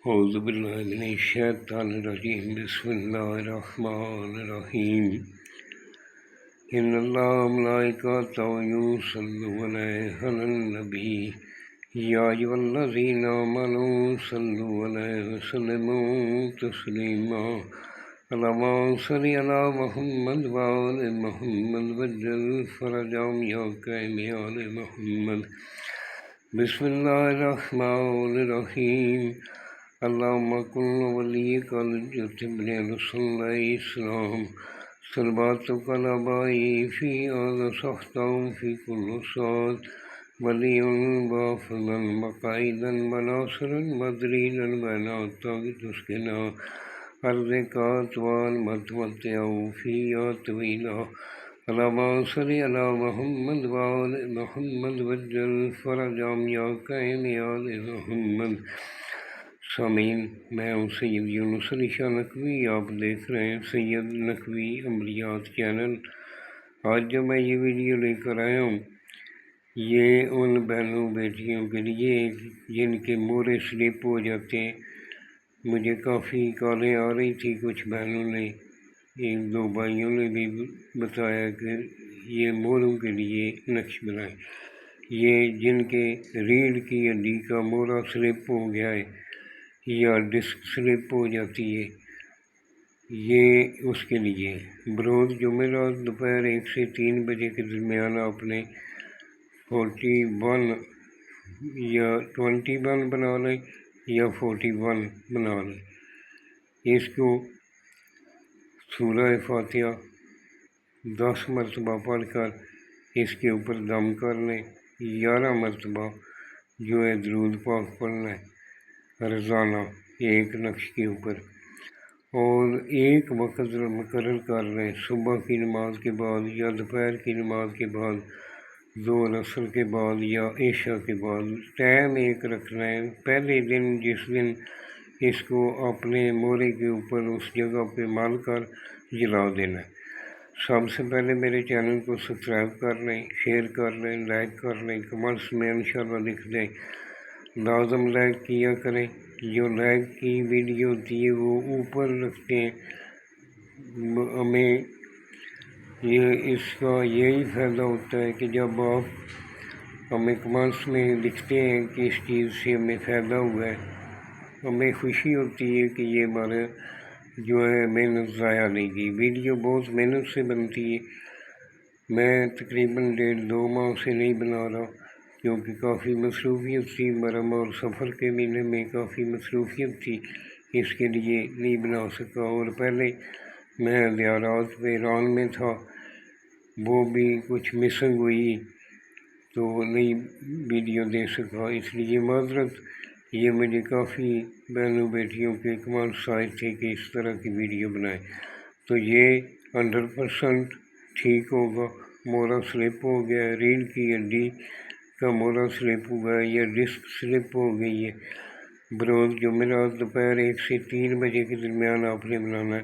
اعوذ باللہ من الشیطان الرجیم بسم اللہ الرحمن الرحیم ان اللہ ملائکتہ یصلون علی النبی یا ایھا الذین آمنوا صلوا علیہ وسلموا تسلیما اللہم صل علی محمد وآل محمد وعجل فرجهم یا کریم یا آل محمد بسم اللہ الرحمن الرحیم اللہم کن ولیک الحجۃ ابن رسول علیہ السلام صلواتک علی آبائہ فی هذا سخطا فی کل ساعۃ ولیًا وحافظا وقائدا وناصرا ودلیلا ونعتا تسکنا ارضک طوال وتمتع فیہا طویلا اللہم صل علی محمد وآل محمد وعجل فرجهم یا کریم یا آل محمد۔ سامعین، میں ہوں سید یونس علی شاہ نقوی، آپ دیکھ رہے ہیں سید نقوی عملیات چینل۔ آج جو میں یہ ویڈیو لے کر آیا ہوں یہ ان بہنوں بیٹیوں کے لیے جن کے مورے سلپ ہو جاتے ہیں۔ مجھے کافی کالیں آ رہی تھی، کچھ بہنوں نے، ایک دو بھائیوں نے بھی بتایا کہ یہ موروں کے لیے نقش بنائیں۔ یہ جن کے ریڑھ کی ہڈی کا مورا سلپ ہو گیا ہے یا ڈسک سلپ ہو جاتی ہے، یہ اس کے لیے بروز جمعرات دوپہر 1 سے 3 بجے کے درمیان آپ نے 41 یا 21 بنا لیں یا 41 بنا لیں۔ اس کو سورہ فاتحہ 10 مرتبہ پڑھ کر اس کے اوپر دم کر لیں، 11 مرتبہ جو ہے درود پاک پڑھنا ہے روزانہ ایک نقش کے اوپر، اور ایک وقت مقرر کر لیں، صبح کی نماز کے بعد یا دوپہر کی نماز کے بعد، ظہر عصر کے بعد یا عشاء کے بعد۔ ٹائم ایک رکھنا ہے، پہلے دن جس دن اس کو اپنے مورے کے اوپر اس جگہ پہ مال کر جلا دینا ہے۔ سب سے پہلے میرے چینل کو سبسکرائب کر لیں، شیئر کر لیں، لائک کر لیں، کمنٹس میں انشاءاللہ لکھ دیں، لازم لائک کیا کریں۔ جو لائک کی ویڈیو ہوتی ہے وہ اوپر رکھتے ہیں، ہمیں اس کا یہی فائدہ ہوتا ہے کہ جب آپ ہمیں کمنٹس میں لکھتے ہیں کہ اس چیز سے ہمیں فائدہ ہوا ہے، ہمیں خوشی ہوتی ہے کہ یہ ہمارا جو ہے محنت ضائع نہیں گئی۔ ویڈیو بہت محنت سے بنتی ہے، میں تقریباً 1.5-2 ماہ سے نہیں بنا رہا کیونکہ کافی مصروفیت تھی، مرم اور سفر کے مہینے میں کافی مصروفیت تھی، اس کے لیے نہیں بنا سکا۔ اور پہلے میں زیارات پہ ایران میں تھا، وہ بھی کچھ مسنگ ہوئی تو نہیں ویڈیو دے سکا، اس لیے معذرت۔ یہ مجھے کافی بہنوں بیٹیوں کے کمنٹس آئے تھے کہ اس طرح کی ویڈیو بنائیں، تو یہ 100% ٹھیک ہوگا۔ مورا سلپ ہو گیا ہے، ریڑھ کی ہڈی کا مورا سلپ ہوا ہے یا ڈسک سلپ ہو گئی ہے، بروز جمعرات دوپہر 1 سے 3 بجے کے درمیان آپ نے بنانا ہے،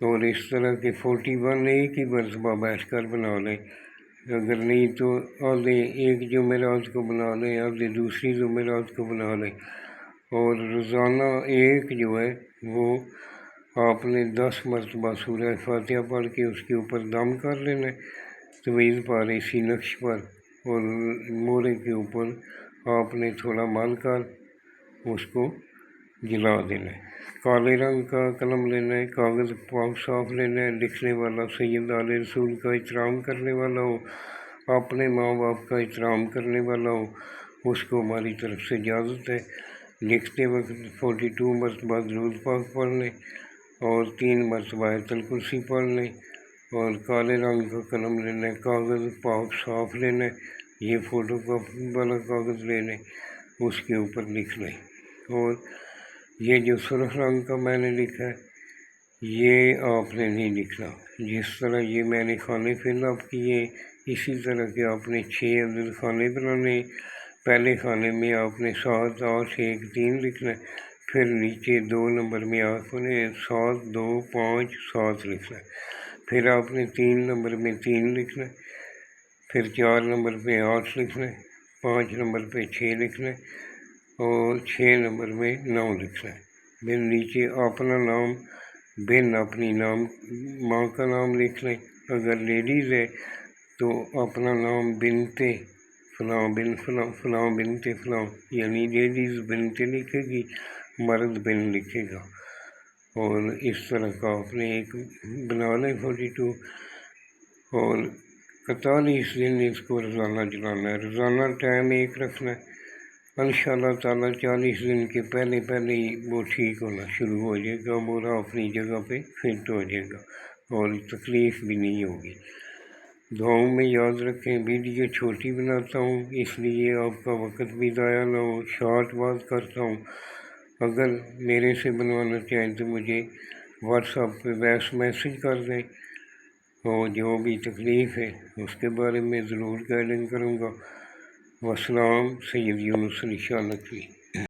اور اس طرح کے 41 ایک ہی مرتبہ بیٹھ کر بنا لیں، اگر نہیں تو آدھے ایک جمعرات کو بنا لیں، آدھے دوسری جمعرات کو بنا لیں، اور روزانہ ایک جو ہے وہ آپ نے 10 مرتبہ سورہ فاتحہ پڑھ کے اس کے اوپر دم کر لینا ہے طویل پر اسی نقش پر، اور مورے کے اوپر آپ نے تھوڑا مال کر اس کو جلا دینا ہے۔ کالے رنگ کا قلم لینا ہے، کاغذ پاک صاف لینا ہے، لکھنے والا سید آل رسول کا احترام کرنے والا ہو، اپنے ماں باپ کا احترام کرنے والا ہو، اس کو ہماری طرف سے اجازت ہے۔ لکھتے وقت 42 مرتبہ درود پاک پڑھ لیں اور 3 مرتبہ آیت الکرسی پڑھ لیں، اور کالے رنگ کا قلم لینا ہے، کاغذ پاک صاف لینا ہے، یہ فوٹو کاپی والا کاغذ لے لیں، اس کے اوپر لکھ لیں۔ اور یہ جو سرخ رنگ کا میں نے لکھا ہے یہ آپ نے نہیں لکھنا، جس طرح یہ میں نے خانے فل اپ کیے اسی طرح کے آپ نے 6 عدد خانے بنانے۔ پہلے خانے میں آپ نے 7 8 1 3 لکھنا ہے، پھر نیچے 2 نمبر میں آپ نے 7 2 5 7 لکھنا ہے، پھر آپ نے 3 نمبر میں 3 لکھنا ہے، پھر 4 نمبر پہ 8 لکھنا ہے، 5 نمبر پہ 6 لکھنا ہے، اور 6 نمبر میں نام لکھنا ہے۔ پھر نیچے اپنا نام، بن اپنی نام ماں کا نام لکھ لیں۔ اگر لیڈیز ہے تو اپنا نام بنتے فلاں بن فلاں، فلاں بنتے فلاں، یعنی لیڈیز بنتے لکھے گی، مرد بن لکھے گا۔ اور اس طرح کا آپ نے ایک بنا لیں 42۔ اور 41 دن اس کو روزانہ چلانا ہے، روزانہ ٹائم ایک رکھنا ہے۔ انشاءاللہ تعالیٰ 40 دن کے پہلے ہی وہ ٹھیک ہونا شروع ہو جائے گا، مورا اپنی جگہ پہ فٹ ہو جائے گا اور تکلیف بھی نہیں ہوگی۔ دعاؤں میں یاد رکھیں، ویڈیو چھوٹی بناتا ہوں اس لیے آپ کا وقت بھی ضائع نہ ہو، شارٹ بات کرتا ہوں۔ اگر میرے سے بنوانا چاہیں تو مجھے واٹس ایپ پہ وائس میسیج کر دیں، اور جو بھی تکلیف ہے اس کے بارے میں ضرور گائیڈنگ کروں گا۔ والسلام، سید یونس علی شاہ نقوی۔